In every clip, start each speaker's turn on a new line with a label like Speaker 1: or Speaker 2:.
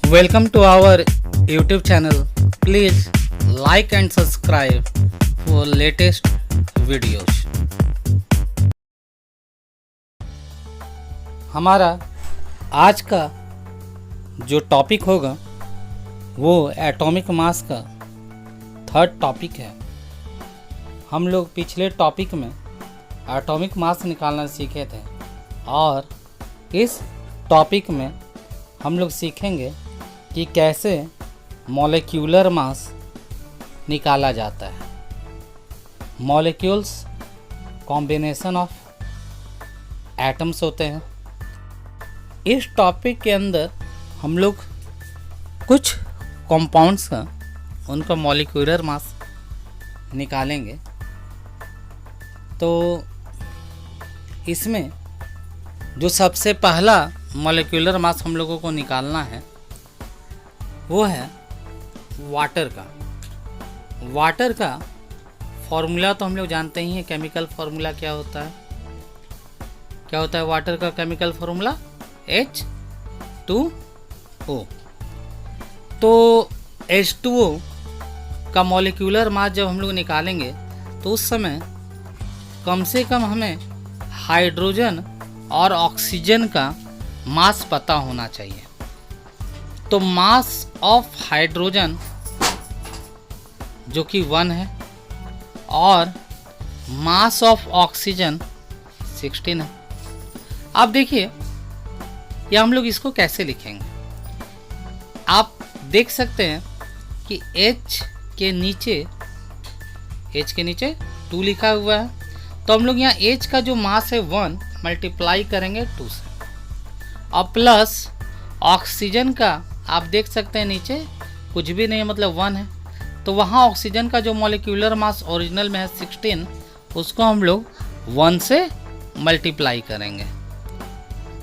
Speaker 1: Welcome to our YouTube channel. Please like and subscribe for latest videos. हमारा आज का जो टॉपिक होगा वो एटॉमिक मास का थर्ड टॉपिक है। हम लोग पिछले टॉपिक में एटॉमिक मास निकालना सीखे थे और इस टॉपिक में हम लोग सीखेंगे कि कैसे मॉलिक्यूलर मास निकाला जाता है। मॉलिक्यूल्स कॉम्बिनेशन ऑफ एटम्स होते हैं। इस टॉपिक के अंदर हम लोग कुछ कंपाउंड्स का उनका मॉलिक्यूलर मास निकालेंगे। तो इसमें जो सबसे पहला मॉलिक्यूलर मास हम लोगों को निकालना है वो है वाटर का। वाटर का फॉर्मूला तो हम लोग जानते ही हैं। केमिकल फार्मूला क्या होता है वाटर का केमिकल फार्मूला H2O। तो H2O का मॉलिक्यूलर मास जब हम लोग निकालेंगे तो उस समय कम से कम हमें हाइड्रोजन और ऑक्सीजन का मास पता होना चाहिए। तो मास ऑफ हाइड्रोजन जो कि 1 है और मास ऑफ ऑक्सीजन 16 है। अब देखिए या हम लोग इसको कैसे लिखेंगे। आप देख सकते हैं कि H के नीचे 2 लिखा हुआ है। तो हम लोग यहाँ H का जो मास है 1 मल्टीप्लाई करेंगे 2 से और प्लस ऑक्सीजन का आप देख सकते हैं नीचे कुछ भी नहीं है, मतलब 1 है। तो वहाँ ऑक्सीजन का जो मॉलिक्यूलर मास ओरिजिनल में है 16, उसको हम लोग 1 से मल्टीप्लाई करेंगे।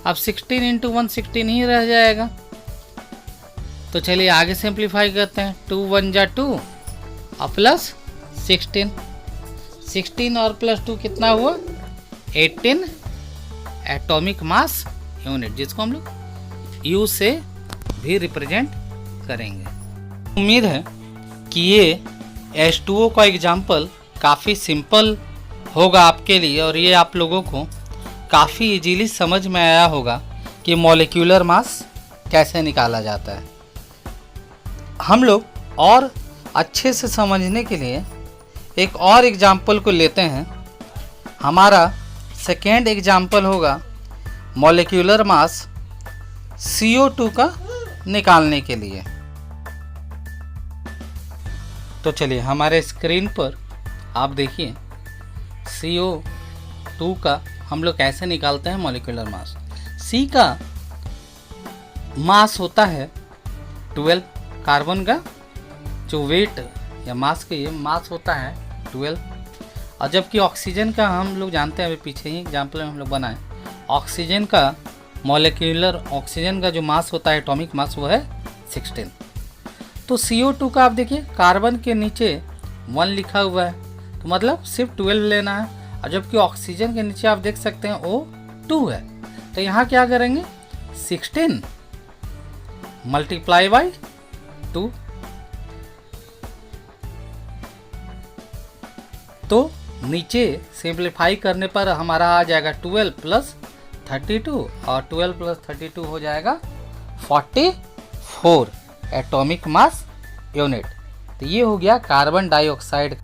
Speaker 1: अब 16 इंटू 1 16 ही रह जाएगा। तो चलिए आगे सिंप्लीफाई करते हैं। 2 1 जा 2 और प्लस 16 और प्लस 2 कितना हुआ 18 एटॉमिक मास यूनिट, जिसको हम लोग U से भी रिप्रेजेंट करेंगे। उम्मीद है कि ये H2O का एग्जाम्पल काफ़ी सिंपल होगा आपके लिए और ये आप लोगों को काफ़ी इजीली समझ में आया होगा कि मॉलिक्यूलर मास कैसे निकाला जाता है। हम लोग और अच्छे से समझने के लिए एक और एग्जाम्पल को लेते हैं। हमारा सेकेंड एग्जाम्पल होगा मॉलिक्यूलर मास CO2 का निकालने के लिए। तो चलिए हमारे स्क्रीन पर आप देखिए CO2 का हम लोग कैसे निकालते हैं मॉलिक्यूलर मास। C का मास होता है 12, कार्बन का जो वेट या मास के मास होता है 12, और जबकि ऑक्सीजन का हम लोग जानते हैं, अभी पीछे ही एग्जाम्पल में हम लोग बनाए, ऑक्सीजन का ऑक्सीजन का जो मास होता है एटॉमिक मास वो है 16। तो CO2 का आप देखिए कार्बन के नीचे 1 लिखा हुआ है, तो मतलब सिर्फ 12 लेना है। और जबकि ऑक्सीजन के नीचे आप देख सकते हैं O2 है। तो यहाँ क्या करेंगे 16 मल्टीप्लाई बाई 2। तो नीचे सिंप्लीफाई करने पर हमारा आ जाएगा 12 प्लस 32 और 12 प्लस 32 हो जाएगा 44 एटॉमिक मास यूनिट। तो ये हो गया कार्बन डाइऑक्साइड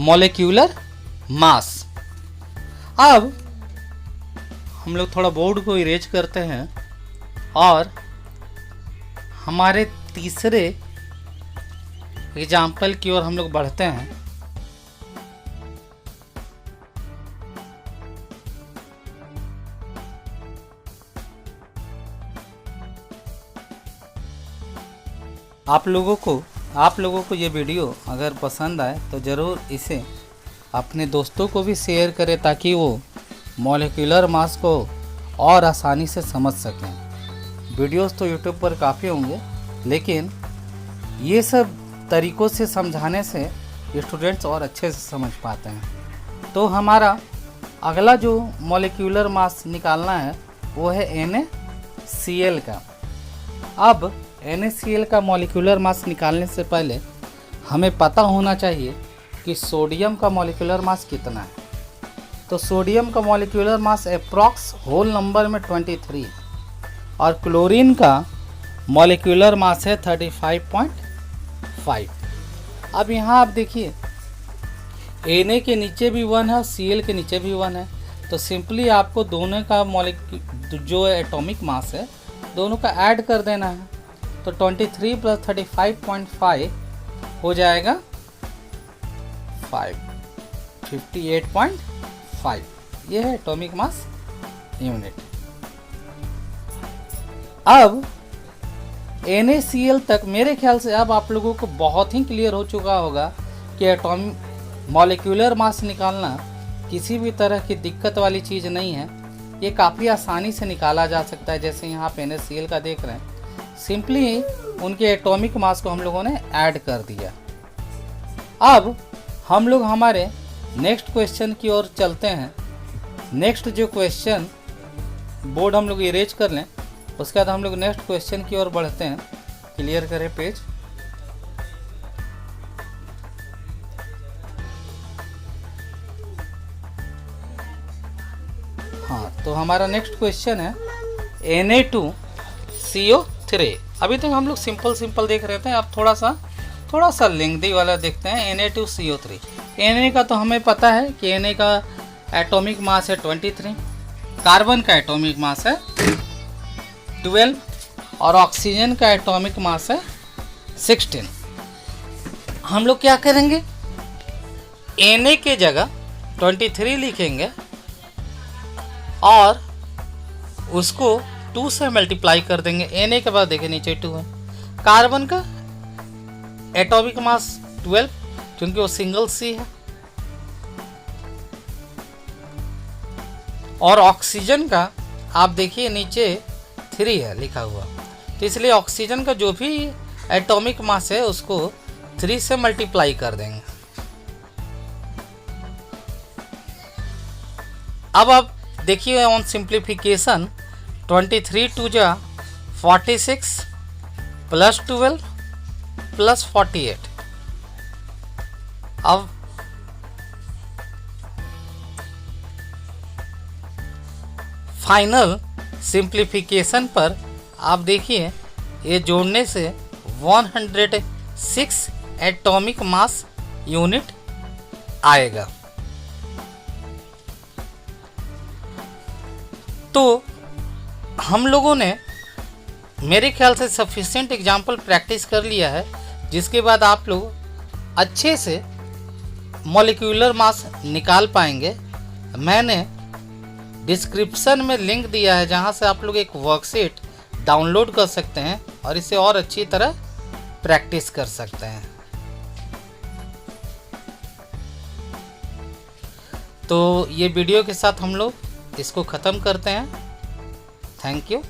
Speaker 1: मॉलिक्यूलर मास। अब हम लोग थोड़ा बोर्ड को इरेज करते हैं और हमारे तीसरे एग्जाम्पल की ओर हम लोग बढ़ते हैं। आप लोगों को ये वीडियो अगर पसंद आए तो ज़रूर इसे अपने दोस्तों को भी शेयर करें ताकि वो मॉलिक्यूलर मास को और आसानी से समझ सकें। वीडियोस तो यूट्यूब पर काफ़ी होंगे, लेकिन ये सब तरीक़ों से समझाने से स्टूडेंट्स और अच्छे से समझ पाते हैं। तो हमारा अगला जो मॉलिक्यूलर मास निकालना है वो है NaCl का। अब NaCl का मॉलिक्यूलर मास निकालने से पहले हमें पता होना चाहिए कि सोडियम का मॉलिक्यूलर मास कितना है। तो सोडियम का molecular mass approx whole number में 23 और क्लोरीन का मॉलिक्यूलर मास है 35.5। अब यहाँ आप देखिए Na के नीचे भी 1 है और Cl के नीचे भी 1 है, तो सिंपली आपको दोनों का जो एटॉमिक मास है दोनों का ऐड कर देना है। तो 23 + 35.5 हो जाएगा 58.5। ये है एटॉमिक मास यूनिट। अब NaCl तक मेरे ख्याल से अब आप लोगों को बहुत ही क्लियर हो चुका होगा कि एटॉमिक मॉलिक्यूलर मास निकालना किसी भी तरह की दिक्कत वाली चीज़ नहीं है। ये काफ़ी आसानी से निकाला जा सकता है। जैसे यहाँ पे NaCl का देख रहे हैं, सिंपली उनके एटॉमिक मास को हम लोगों ने ऐड कर दिया। अब हम लोग हमारे नेक्स्ट क्वेश्चन की ओर चलते हैं। नेक्स्ट जो क्वेश्चन बोर्ड हम लोग इरेज कर लें, उसके बाद हम लोग नेक्स्ट क्वेश्चन की ओर बढ़ते हैं। क्लियर करें पेज। हाँ, तो हमारा नेक्स्ट क्वेश्चन है Na2CO3। अभी तक हम लोग सिंपल देख रहे थे, अब थोड़ा सा लेंथी वाला देखते हैं। Na2CO3। Na का तो हमें पता है कि Na का एटॉमिक मास है 23, कार्बन का एटॉमिक मास है 12 और ऑक्सीजन का एटॉमिक मास है 16। हम लोग क्या करेंगे, Na के जगह 23 लिखेंगे और उसको 2 से मल्टीप्लाई कर देंगे। Na के बाद देखिए नीचे 2 है। कार्बन का एटॉमिक मास 12 क्योंकि वो सिंगल C है, और ऑक्सीजन का आप देखिए नीचे 3 है लिखा हुआ, तो इसलिए ऑक्सीजन का जो भी एटॉमिक मास है उसको 3 से मल्टीप्लाई कर देंगे। अब आप देखिए ऑन सिंप्लीफिकेशन 23 × 2 = 46 + 12 + 48। अब फाइनल सिंप्लीफिकेशन पर आप देखिए ये जोड़ने से 106 एटॉमिक मास यूनिट आएगा। तो हम लोगों ने मेरे ख्याल से सफिशिएंट एग्जाम्पल प्रैक्टिस कर लिया है, जिसके बाद आप लोग अच्छे से मॉलिक्यूलर मास निकाल पाएंगे। मैंने डिस्क्रिप्शन में लिंक दिया है जहां से आप लोग एक वर्कशीट डाउनलोड कर सकते हैं और इसे और अच्छी तरह प्रैक्टिस कर सकते हैं। तो ये वीडियो के साथ हम लोग इसको ख़त्म करते हैं। Thank you.